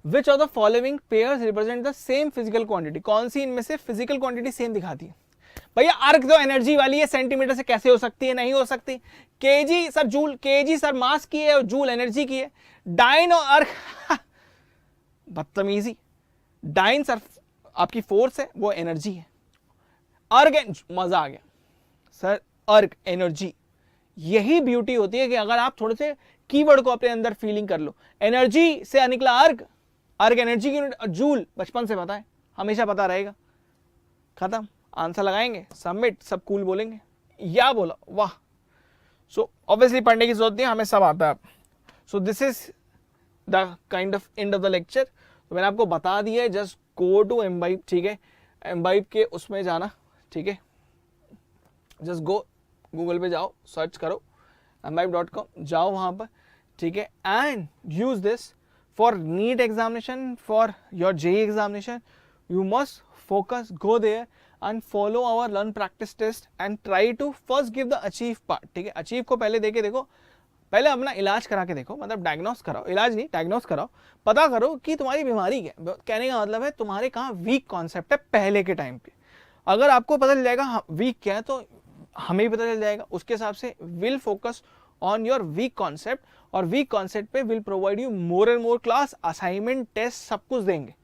which of the following pairs represent the same physical quantity? कौन सी इनमें से फिजिकल क्वांटिटी सेम दिखाती है? भैया अर्क तो एनर्जी वाली है, सेंटीमीटर से कैसे हो सकती है? नहीं हो सकती। KG sir joule, KG sir mass की है और जूल एनर्जी की है। डाइन और अर्क बदतमीजी। डाइन सर आपकी फोर्स है, वो एनर्जी है। अर्क, मजा आ गया सर, अर्क एनर्जी। यही ब्यूटी होती है कि अगर आप थोड़े से कीवर्ड को अपने अंदर फीलिंग कर लो। एनर्जी से निकला अर्क, अर्क एनर्जी की यूनिट, जूल बचपन से पता है, हमेशा पता रहेगा। खत्म, आंसर लगाएंगे, सबमिट, सब कूल बोलेंगे, या बोला वाह। सो ऑब्वियसली पढ़ने की जरूरत नहीं, हमें सब आता है। So this is the kind of end of the lecture. तो मैंने आपको बता दिया है, जस्ट गो टू एम्बाइब, ठीक है। एम्बाइब के उसमें जाना, ठीक है, जस्ट गो, गूगल पे जाओ, सर्च करो एम्बाइब.com, जाओ वहां पर, ठीक है, and use this for NEET examination, for your JEE examination. You must focus, go there and follow our learn practice test and try to first give the achieve part, ठीक है। अचीव को पहले देके देखो, पहले अपना इलाज करा के देखो, मतलब डायग्नोस कराओ, इलाज नहीं डायग्नोस कराओ, पता करो कि तुम्हारी बीमारी क्या। कहने का मतलब है तुम्हारे कहाँ वीक कॉन्सेप्ट है पहले के टाइम पे। अगर आपको पता चल जाएगा वीक क्या है, तो हमें भी पता चल जाएगा। उसके हिसाब से will focus on your weak concept, और वीक कॉन्सेप्ट पे will provide you more and more class, assignment, test, सब कुछ देंगे,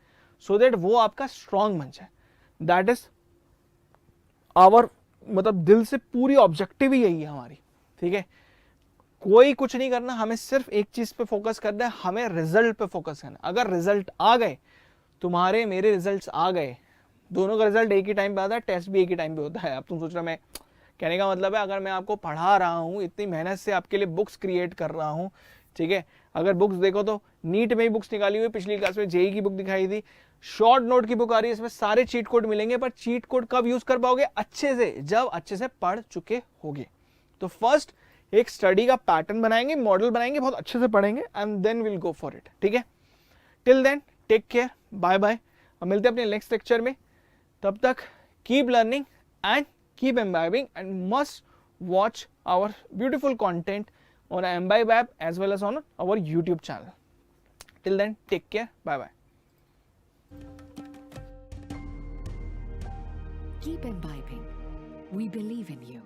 सो दैट वो आपका स्ट्रॉन्ग बन जाए। दैट इज आवर, मतलब दिल से पूरी ऑब्जेक्टिव ही यही है हमारी, ठीक है। कोई कुछ नहीं करना, हमें सिर्फ एक चीज पे फोकस करना है, हमें रिजल्ट पे फोकस करना है। अगर रिजल्ट आ गए, तुम्हारे मेरे रिजल्ट्स आ गए, दोनों का रिजल्ट एक ही टाइम पे आता है, टेस्ट भी एक ही टाइम पे होता है। अब तुम सोच रहे, मैं कहने का मतलब है, अगर मैं आपको पढ़ा रहा हूँ, इतनी मेहनत से आपके लिए बुक्स क्रिएट कर रहा हूँ, ठीक है। अगर बुक्स देखो तो नीट में ही बुक्स निकाली हुई, पिछली क्लास में जेईई की बुक दिखाई थी, शॉर्ट नोट की बुक आ रही है, इसमें सारे चीट कोड मिलेंगे। पर चीट कोड कब यूज कर पाओगे? अच्छे से, जब अच्छे से पढ़ चुके होगे। तो फर्स्ट एक स्टडी का पैटर्न बनाएंगे, मॉडल बनाएंगे, बहुत अच्छे से पढ़ेंगे, and then will go for it, ठीक है। Till then take care, bye bye. अब मिलते हैं अपने नेक्स्ट लेक्चर में, तब तक keep learning and keep imbibing, and must watch our beautiful content on our Imbibe app as well as on our YouTube channel. Till then, take care. Bye bye. Keep imbibing. We believe in you.